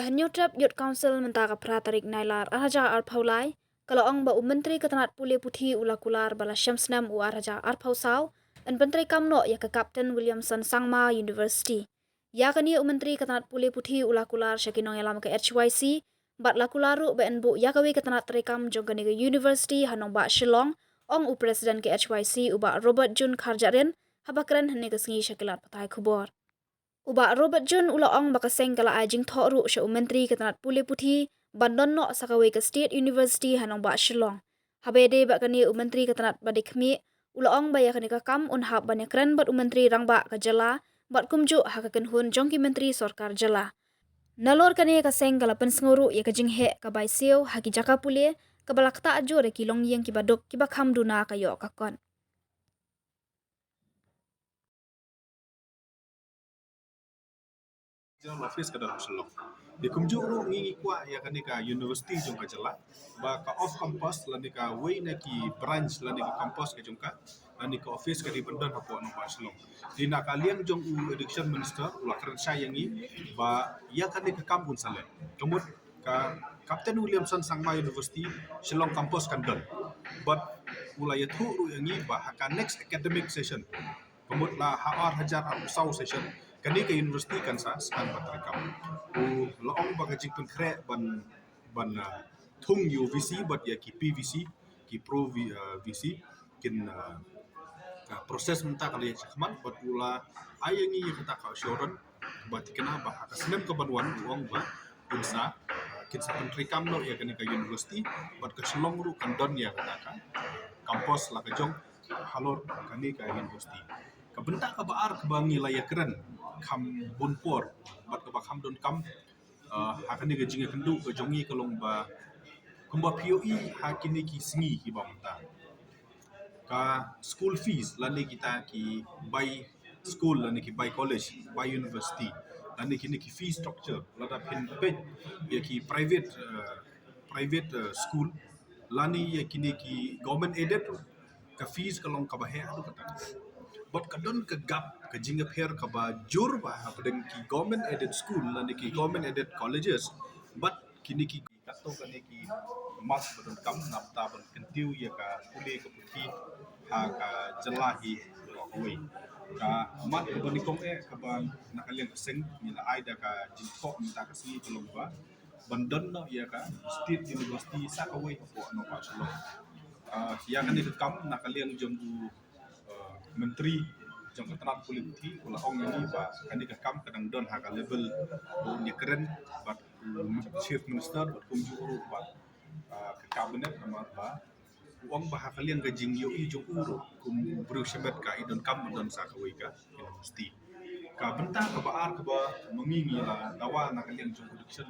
New Trap Youth Council mentaka pratarik nailar araja arpaulai kalau ong ba menteri ketanat pule puthi ulakular bala syamsnam u araja arpausau dan menteri kamno ya ke Kapten Williamson Sangma University. Ya kani menteri ketanat pule puthi ulakular syakinong yalam ke HYC bat lakularu ba enbu ya kawi ketanat rekam jongkani ke University hanong ba Shillong ong u presiden ke HYC u ba Robert Jun Kharjaren habakran hene ke sengi syakilat patai kubor. Uba Robert John ulaong bakaseng kala ajing thoru sya menteri ketanat pule puthi bandon no sakawe ke State University hanong ba Shillong. Habede bakani menteri ketanat badikmi ulaong ba yakani ka kam unhab banyak keren bat menteri rangba ka jala bat kumju hakaken hun jongki menteri sorkar jala. Nalor kani ka seng kala pensnguru ya ka jinghe ka baiseu haki jaka pule ka balakta ajo re ki longyeng ki badok ki bakham duna kayo kakon. General office kada Shillong. Di kumju ru ngi kwa ya kanika university jong ka jala ba ka off campus lani ka way na ki branch lani ka campus ka jong ka lani ka office ka di bandan hapo no ba Shillong. Di na kaliang jong u education minister ula keren saya ngi ba ya kanika kampun sale. Kemud ka Kapten Williamson Sangma University Shillong campus kan don. But ula ya thu ru ngi ba ka next academic session. Kemud la hawar hajar sau session kani ke university kan sa sekan batrekam u laong bagajing pun kre ban thung UVC but ya ki PVC ki pro VC kin proses menta kali khmat bat ula ayangi kata ka assurance bat kena bah kasnem ke banwan uang ba insa kin sa pentrekam no ya kani ke university bat ke Shillong ru kan don ya kata ka kampus la ka jong halor kani ke university kabentak ka baar ke bangi laya keren kam bunpor bat ka bakham don kam hakani ke jinga kendu ke jongi kalong ba kumba POE hakini ki singi ki bamta ka school fees lani kita ki by school lani ki by college by university lani kini ki fee structure lada pin page ya ki private school lani ya kini ki government aided ka fees kalong ka bahe adu kata but kadon ke gap ke jinga pher ka ba jur ba padeng ki government aided school lani ki government aided colleges but kini ki kato kani ki mas badon kam napta ban kentiu ya ka pule ke puti ha ka jelahi away ka mat ban ni kong ka ba nakalian seng ni la aida ka jinko minta ka si belum ba bandon no ya ka state university sa away ko no pa sulo ya kan ni kam nakalian jombu menteri jong keterat politik ulah ong ini ba kani ka kam kadang don ha ka level ni keren bat chief minister bat kumju uru ba ke cabinet nama ba uang bah kalian ka jing yo i jong uru kum bru shemet ka idon kam don sa ka wei ka university ka benta ka baar ka ba mengingi la dawa na kalian jong education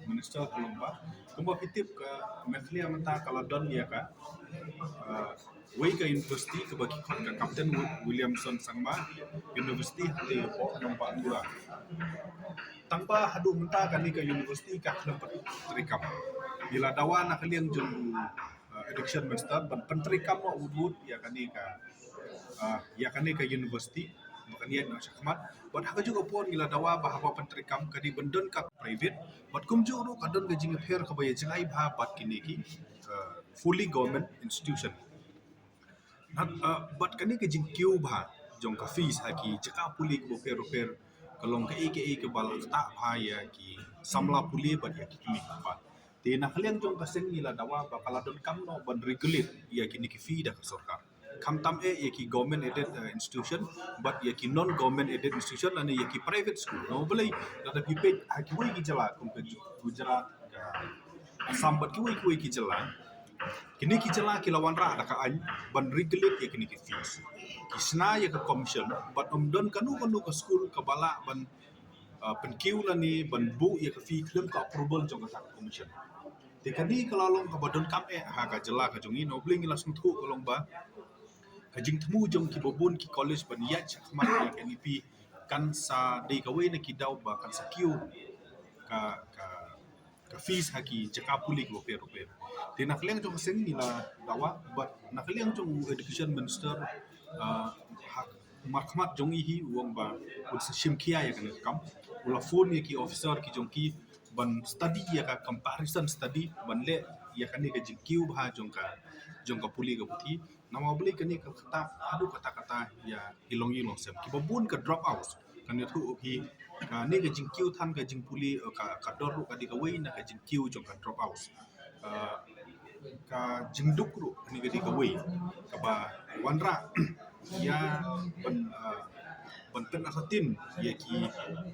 minister kelomba kumba pitip ka meklia menta kala don ya ka wei ka university ke bagi ka Kapten Williamson Sangma University hati po nampak dua tanpa hadu menta kani ka university ka kelempat terikam bila dawa nak kalian jung education minister ban penterikam mo udut ya kani ka university makanya nak syakmat bat haka juga pun gila dawa bahwa penterikam kadi bendon ka private bat kumju ru kadon gajing affair ka baya jingai bah bat kini ki fully government institution bat kani ke jing kiu bah jong ka fees haki jaka puli ko per kalong ke bal ta bha ya ki samla puli bat ya ki kimi ba te na kalian jong ka seng gila dawa ba kala don kam no ban regulate ya kini ki fee da ka sarkar kam tam ya ki government aided institution but ya ki non government aided institution ani ya ki private school no boleh da pipe haki wei ki jala kum ke Gujarat Assam bat ki wei ki jala kini ki jala ki lawan ra da ka an ban regulate ya kini ki fees kisna ya ka commission but don kanu ka school ka bala ban penkiu lani ban bu ya ka fee klem ka approval jong ka commission te kani kalalong ka badon kam ha ka jala ka jongi no bling langsung thu kalong ba kajing temu jong ki bobun ki college ban ya chakmat ya kani pi kan sa de ka we na ki daw ba kan sa kiu ka fees haki jaka puli ko pero te nakaliang jong seng ni la dawa but nakaliang jong education minister makmat jong hi uang ba ud sa shimkia ya kan kam ula phone ya ki officer ki jong ki ban study ya ka comparison study ban le ya kani ka jingkiu bah jongka puli ka puthi nama beli kani ka kata adu kata-kata ya hilong sem ki babun ka drop out kan thu hi ka ni ka jingkiu than ka jingpuli ka doru ka di ka wei na ka jingkiu jongka drop out ka jingduk ru ni ka di ka wei ka ba wanra ya ban banten asatin ya ki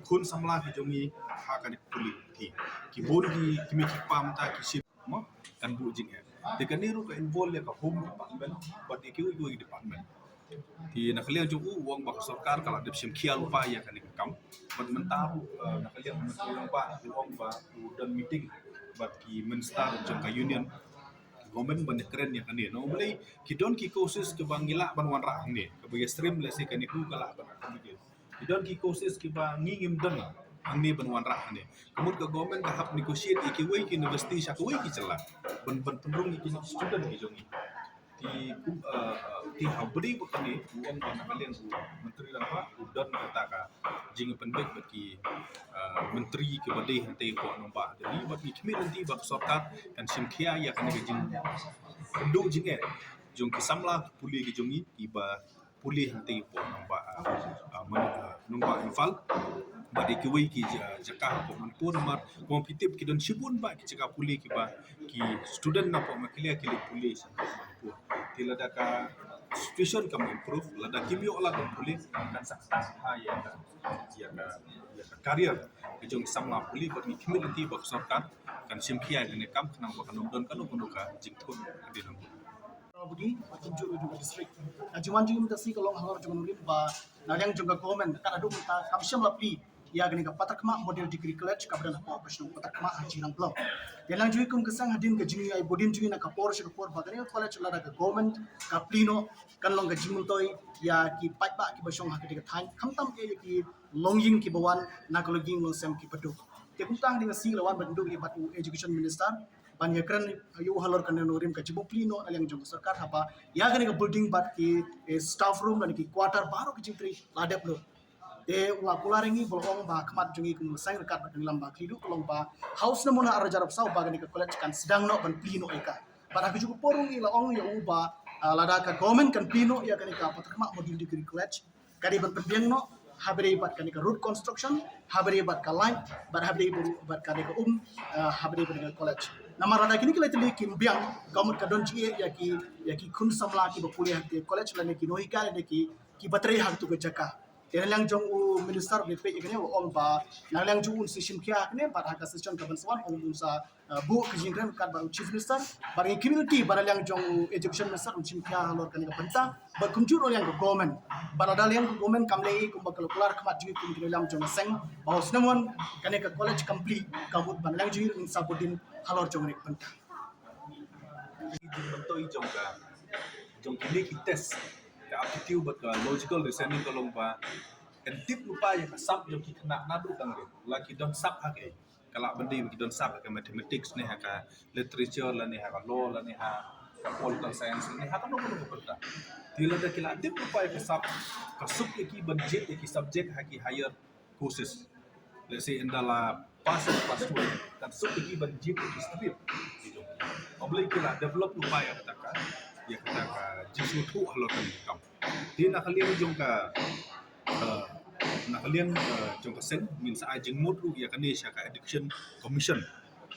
kun samla ki jongi ha kan puli thi ki bon ki mi ki pam ta ki ship mo kan bu jing ya de kan ni ru ka involve ya ka home department but ki u department thì nak kalian jung uang bak sarkar kala de sim khial pa ya kan ka kam but mentaru nak kalian uang pa uang ba dan meeting but ki menstar jong ka union government ban keren ya kan ni no boleh ki don ki kosis ke bangila ban wan ra ni ke bagi stream le se kan ni ku kala ban ki don ki kosis ki ba ngim dan ang ni ban wan ra ni kemun ke government ka hap negotiate ki wei ki university sya wei ki cela ban pendrung ki student ki jongi ti habri bakani uang ban kalian menteri lang pa dan kata ka jing pendek bagi menteri ke badai hantai ko nomba jadi bagi kimi nanti bak sarkar kan simkhia ya kan ke jing pendu jing jong kisamla puli ke jongi iba puli hantai ko nomba nomba infal badi ki wei ki jaka ko manpur mar kompetitif ki don sibun ba ki jaka puli ki ba ki student na po makilia ki puli sa manpur tilada ka situation kam improve lada kimio ala kan puli kan saksa ha ya ka career jong samla puli bagi kimi nanti bak sarkar kan simkhia ne kam kanang ba kanom don kanu ka jingthun adinam budi tunjuk juga distrik juman jing mutasi kalau halor juman rim ba nalyang juga government kan adu ta kamsyam lapli ya gani ka patakma model degree college ka badan apa pasno patakma haji nang blok yang jui kum kesang hadin ke jini ai bodin jui na ka por shi ka por ba gani college la ka government ka plino kan long ka jimun toy ya ki pai ba ki basong ha ka thai khamtam e ki longying ki bawan na ka loging lo sem ki padu te kum tang ding si lawan bandu ki batu education minister ban yakran ayu halor kan norim ka jibo plino alang jong sarkar haba ya gani ka building bat ki staff room dan ki quarter baru ki jingtri ladep lo de wa kularingi bolong ba khamat jungi kum sang rekat ba lamba klidu kolong ba house na muna arajarap sau ba gani ka college kan sedang no ban plino eka para ku juga porong ila ong ya uba lada ka government kan plino ya gani ka patakma model degree college kadi ban pendiang no habere bat kani ka road construction habere bat ka line bat habere bat kani ka habere bat ka college nama rada kini kila tili kim biang government ka don ji ya ki kun samla ki ba kuliah ki college la ne ki nohi ka ne ki bateri hak tu ka jaka Yang jong u minister ni pe ikene ong ba yang jong un system kya ne ba ha ka system ka ban swan ong un sa bu ka jingran ka ba chief minister ba ngi community ba yang jong education minister un sim kya halor kan ka panta ba kum ju yang government ba da yang government kam lei kum ba keluar khamat ji kum kile yang jong seng ba usnamon kan ka college complete ka mut ba yang ji un sabudin halor jong ni panta Betul jong kini ki test ka aptitude but ka logical reasoning ko long ba and tip lupa ya ka sub jong ki kena nadu tang re la ki don sub ha ke kala bandi ki don sub ka mathematics ne ha ka literature la ne ha ka law la ne ha ka political science ne ha ka no ko pata tila da kila tip lupa ya ka sub ka sub ki budget ki subject ha ki higher courses let's say indala pass tu kan sub ki budget ki strip obli kila develop lupa ya ka ya kata ka jisu tu halor kan kam dia nak kalian jong ka nak kalian jong ka sen min sa ajeng mut ru ya kani sya ka education commission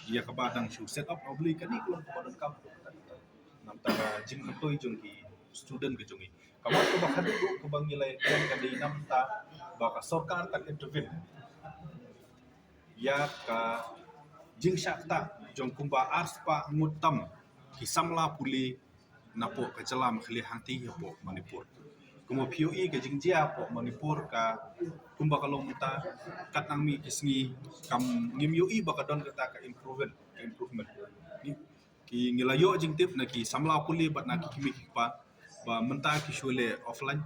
ya ka badang shu set up obli kani kelong ka badan kam nam ta jing ka jong ki student ke jongi kamu ko ba hadu ko bang nilai kan ka di nam ta ba ka sarkar tak intervene ya ka jing sya ta jong kumba ars pa mutam ki samla puli napo ka jalam khali hanti ya po manipur kumo POE ka jingjia po manipur ka kumba kalong muta katang mi kisngi kam ngim UI ba ka don kata ka improvement ki ngilayo jingtip na ki samla puli bat na ki kimi pa ba menta ki shule offline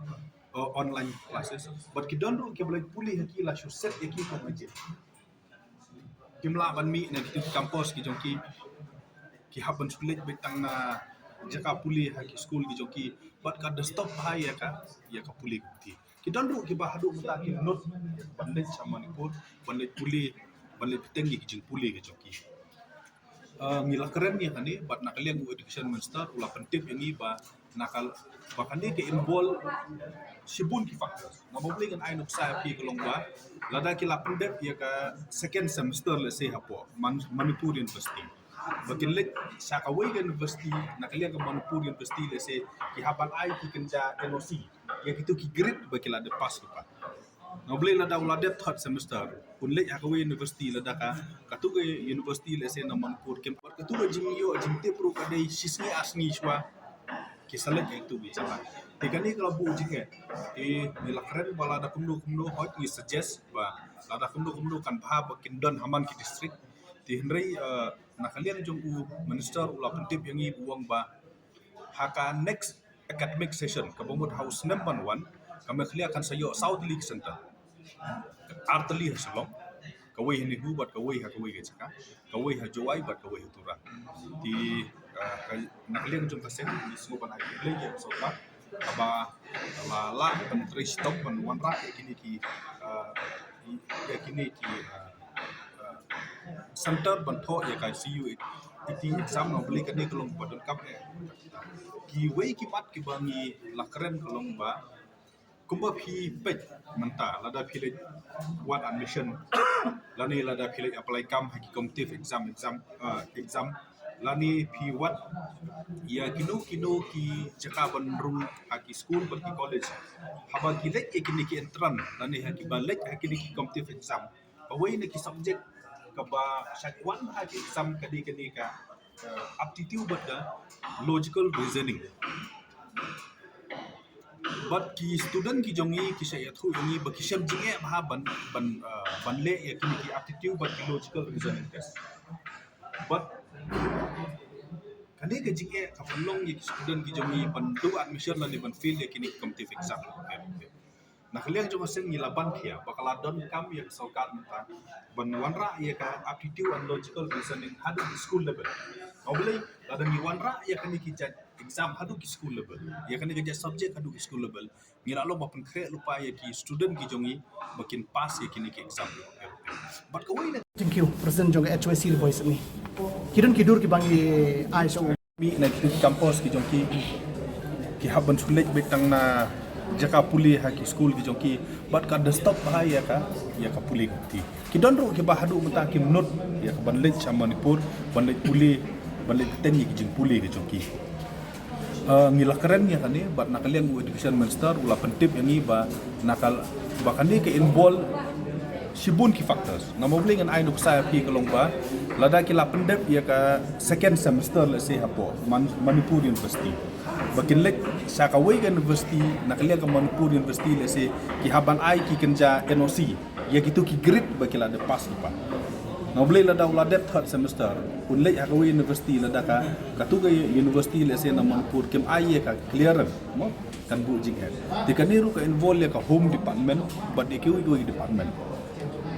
or online classes but ki don ru ki boleh puli ki la shu set ki ko majid kimla ban mi na ki campus ki jongki ki haban sulit betang na jaka puli ha ki school ki joki but ka the stop ha ya ka puli ki don ru ki ba hadu mata ki not bandit sama ni pun bandit puli balai peteng ye kijing puli ke joki ngila keren ni hani bat nakaliang u education minister ulah pentip yang ba nakal bakani ke involve sibun ki factors ngabobli ngan ai nuksa pi kolong ba lada ki la pendep ya ka second semester le se hapo Manipur University bakin lek Sakawai University nakaliang ke Manipur University le se ki haban ai ki kenja NOC ya gitu ki grade baki la de pass ki pa ngabli lada ulade third semester pun lek Sakawai University lada ka katuga university le se na Manipur kem katuga jingyo jingte pro kadai sisni asni shwa kisalat itu bicara. Tiga ni kalau bu uji ke, nilakren bala ada kumdo hot ni suggest bah ada kumdo kan bahab kindon haman ki district. Ti Henry nakalian jong u minister ulah pentip yang i buang bah haka next academic session kabumut house number 1 kami kali akan sayo South League Center. Arteli hasilom. Kawai ini hu bat kawai ke cakap. Kawai hajawai bat kawai hutura. Di nakalian jong kasih di semua panai play yang sobat aba la menteri stop ban wanra kini ki center bantu ya kai CU itu exam beli kini kelong badan kap ki wei ki mat ki bangi la keren kelong ba kumba phi pet menta lada phi le what admission lani lada phi le apply kam haki competitive exam lani pi wat ya kino ki jaka bandrung haki school bagi college haba gilek kini ki entran lani haki balik haki ki competitive exam awai ni ki subject ka ba shakwan haki exam kadi ka aptitude but logical reasoning but ki student ki jongi ki saya thu yangi ba ki shem jinge ba ban le ya kini ki aptitude but logical reasoning test but kani ke jike kapalong ye student ki jongi bantu admission la ni ban field ye kini competitive exam nakaliang jong aseng ni laban kia bakala don kam ye sarkar menta ban wanra ye ka aptitude and logical reasoning hadu di school level obli ada ni wanra ye kani ki exam hadu ki school level ye kani ke subject hadu ki school level ngira lo mapen kre lupa ye ki student ki jongi makin pass ye kini ki exam but kawai Thank you, President Jong HYC voice ni. Kidun kidur ki bangi ai so mi na campus ki jongki ki haban sulek betang na jaka puli ha ki school ki jongki bat ka desktop bahaya ka ya ka puli ki don ro ki bahadu mata ki menut ya ka banlek cha Manipur banlek puli banlek tengi ki jing puli ki jongki ngila keren ya kani bat nakalian u education minister ula pentip yang i ba nakal bakani ke involve sibun ki factors ngamobli ngan ai nuksa pi kolong ba lada ki la pendep ya ka second semester le se hapo Manipur University bakin lek Sakawai University nakalian ke Manipur University le se ki haban ai ki kenja NOC ya gitu ki grade baki la de pass ki pa ngobli lada ulade third semester pun lek Sakawai University lada ka katuga university le se na Manipur kem ai ya ka clearan mo kan bu jing dikaniru ka involve ya ka home department but ikiwi department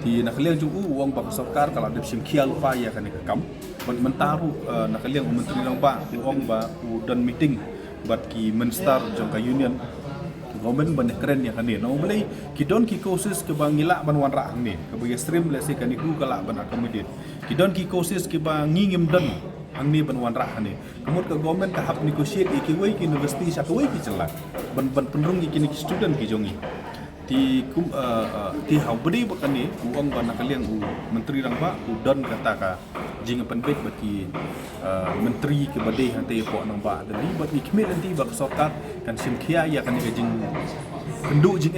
di nakaliang jung uang bak sarkar kalau ada simkia lupa ya kan kam mentaru nakaliang menteri lang ba uang ba dan meeting bat ki minister jong ka union government ban keren ya kan no boleh ki don ki kosis ke bangila ban wan ra ni ke bagi stream le se kan ku kala ban accommodate ki don ki kosis ke bang ngim dan ang ni ban wan ra ni kemud ke government ka hap negotiate ki wei ki university Sakawai ki celak ban penrung ki ni student ki jongi ti hau beri bakani uang ban nakaliang menteri rang ba dan kata ka jing penbet bagi menteri ke badai hantai po nang ba dan bat ni kemit nanti bak sarkar kan simkia ya kan ke jing pendu jing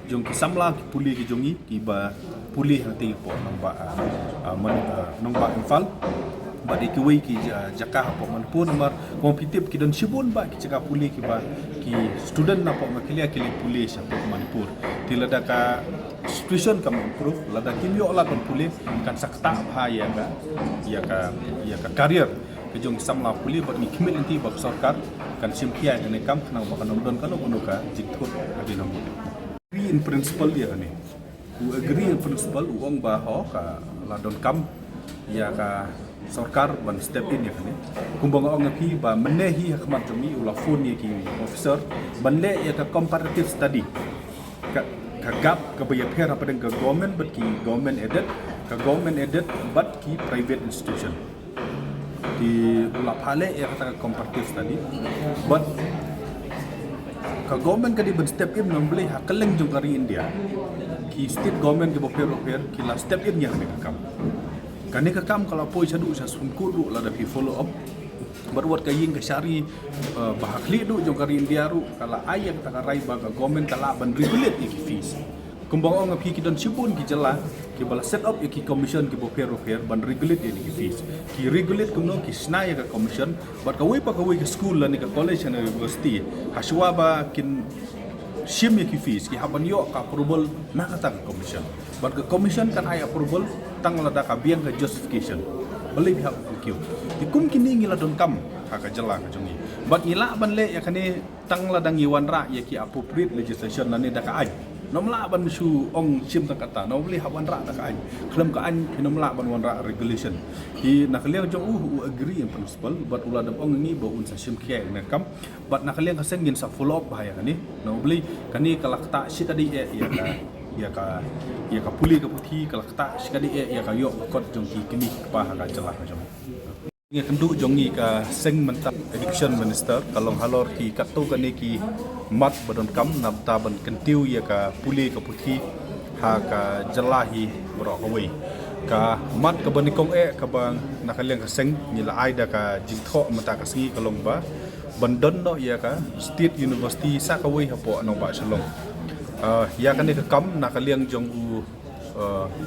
jong ki samla ki puli ki jongi ki ba puli hantai po nang ba nang ba infal badi ki wei ki jaka po Manipur nomor kompetitif ki dan sibun ba ki jaka puli ki ba ki student na po makilia ki puli sa po Manipur tilada ka situation kam improve lada kimyo la kon puli kan sakta bha ya ka career ke jong samla puli ba ni kimel inti ba sarkar kan simkia ne kam kana ba kan don kan ono ka jikthut adinam agree in principle ya ni agree in principle uang ba ho ka la don kam ya ka sarkar ban step in ya kan kumbang ong pi ba menehi hikmat jami ula phone ye ki officer banle ya ka comparative study ka gap ka baya phera padang ka government but ki government aided ka government aided but ki private institution di ulap hale ya kata comparative tadi but ka government ka di ben step in nombeli hakeleng jong kari India ki state government ki boper ki la step in yang kam kani ka kam kalau poi sadu sa sun kudu la da pi follow up berbuat kaying ke syari bahakli du jong kari India ru kala ayak ta rai ba ka government kala ban regulate ki fees kumbang ong api ki don sipun ki jela ki bala set up ki commission ki boper ban regulate ni ki fees ki regulate kuno ki snaya ka commission but ka we pa ka we ki school la ni ka college and university haswa ba kin shim ki fees ki haban yo ka approval na ka ta commission but ka commission kan ay approval tang la da ka biang ka justification beli pihak ki di kum kini ngila don kam ka jela ka jongi but ngila ban le ya kani tang la dang yiwan ra ya ki appropriate legislation la ni da ka aj nomla ban su ong chim ta kata no beli hawan ra ta ka an klem ka an nomla ban wan ra regulation di nakaliang jong agree in principle but ula dam ong ni bo un sa sim khe na kam but nakaliang ka sengin sa follow up bahaya kani no beli kani kalakta si tadi ya ka puli ka puthi kalakta si tadi ya ka yo kot jong ki kini pa ka celah jong ngi kendu jongi ka seng mentap education minister kalong halor ki katu kani ki mat badon kam nabta ban kentiu ya ka puli ka puthi ha ka jelahi bro kawi ka mat ka banikong ka bang nakaliang ka seng nila aida ka jingtho mata ka singi kalong ba bandon no ya ka state university sa kawi hapo no ba salong ya kani ka kam nakaliang jong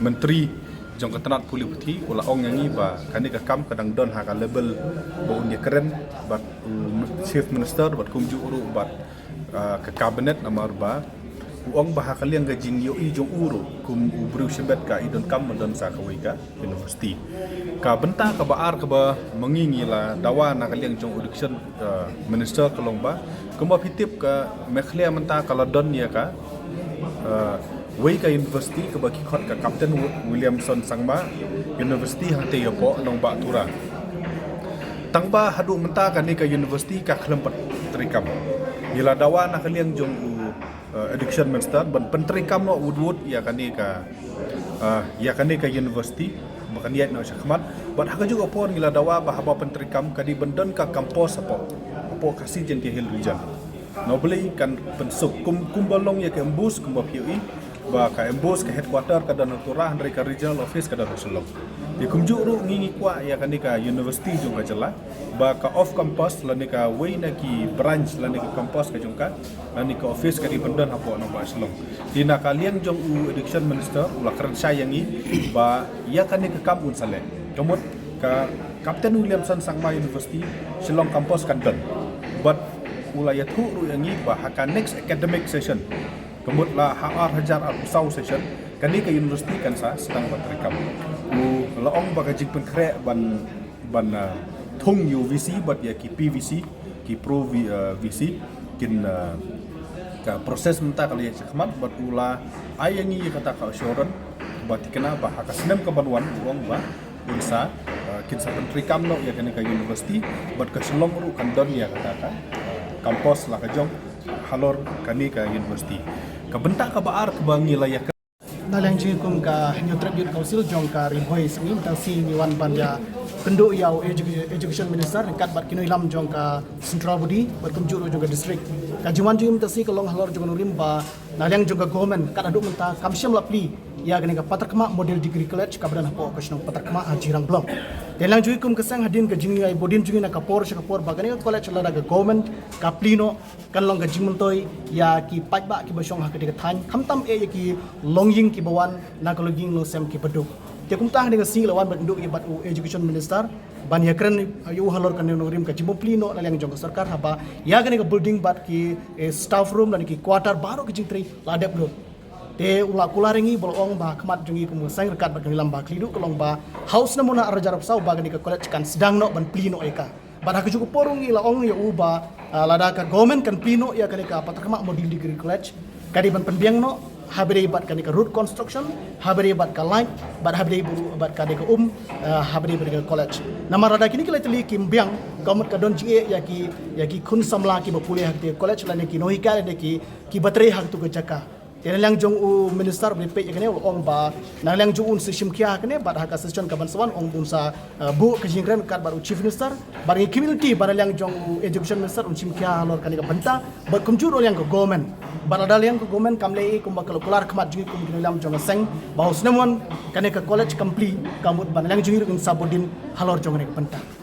menteri jong ketenat puli puthi ula ong yangi ba kani ka kam kadang don ha ka level ba unya keren ba chief minister ba kumju uru ba ka cabinet namar ba uong ba kaliang ga jing yo i jong uru kum ubru sebet ka idon kam don sa ka ka university ka benta ka baar ka ba mengingi la dawa na kaliang jong education minister kalong ba kumba pitip ka mekhlia menta kala don ya ka Wei ka university ke bagi khot ka Captain Williamson Sangma university hang te yopo nong ba tura tangba hadu menta ka ni ka university ka khlempet trikam gila dawa na kaliang jong education minister ban pentrikam no wood ya ka ni ka university makan yat no sakmat ban ha juga pon gila dawa ba haba pentrikam ka di bendon ka kampus apo kasih jen ke hill region no beli kan pensuk kumbalong ya ke embus kumba PUI ba ka embos ka headquarter ka dan turah dari ka regional office ka dan Selong di kumju ru ngingi kwa ya kan ka university jong ka jela ba ka off campus la ni ka way na ki branch la ni ka campus ka jong ka la ni ka office ka di bendan hapo no ba Selong di na kaliang jong education minister ula keren sayangi ba ya kan ka kampun sale kemut ka Captain Williamson Sangma University Selong campus kan dan but ula ya thu ru yangi ba ka next academic session kemudian hajar al-usau session kani ke university kan sa sedang berrekam laong bagajik penkre ban thung UVC bat ya ki PVC ki pro VC kin ka proses menta kali ya khmat bat ula ayangi kata ka assurance bat kena bah ka senem ke banwan uang ba unsa kin sa penkrekam no ya kani ke university bat ka Selong ru kan don ya kata kampus lah ka jong halor kani ka university kabentak ka baar ka bangi layak nalang ji kum ka new tribute council jong ka rimhoi sini ta si ni wan banja kendo yau education minister kat bat kinoi lam jong ka central body bat kum juru juga district ka jiwan ji ta si kalong halor jong nurim ba nalang jong ka government kat adu menta kamsyam lapli ya gani ka patakma model degree college ka badan hapo ka patakma ajirang blok telang ji kum kesang hadin ka jingi ai bodin jingi na ka por bagani ka college la da government ka plino kan long ka jimuntoi ya ki pajba ki basong ha ka de than khamtam e ki longying ki bawan na ka loging lo sem ki peduk te kum tang dengan sing lawan banduk ki bat education minister ban ya kren yu halor kan no rim ka jimu plino la yang jong sarkar haba ya gani ka building bat ki staff room dan ki quarter baru ki jingtri la dep lo te ula kularingi bolong ba khmat jungi kum sang rekat bat lam ba klidu kolong ba house na muna arjarap sau ba gani ka college kan sedang no ban plino eka pada aku cukup porungi la ong ya uba lada ka government kan plino ya kani ka patakma model degree college kadi ban penbiang no habere bat kani ka road construction habere bat ka light bat habere buru bat kadi ka habere bat ka college nama rada kini kala teli kimbiang kamat ka don ji ya ki kun samla ki bapule hak te college la ne ki nohika ne ki batre hak tu ka jaka yang jong u minister BP yakni ong ba yang jong un sistem kia kene bar hak assistant kabansawan ong bunsa bu kejingren kat baru chief minister bar community bar yang jong u education minister un sim kia lor kani ka banta bar kumjur yang ke government bar dal yang ke government kamlei kumba keluar kemat jingi kum kilam jong seng bahus namun kani ka college complete kamut bar yang jingi un sabudin halor jong ne ka banta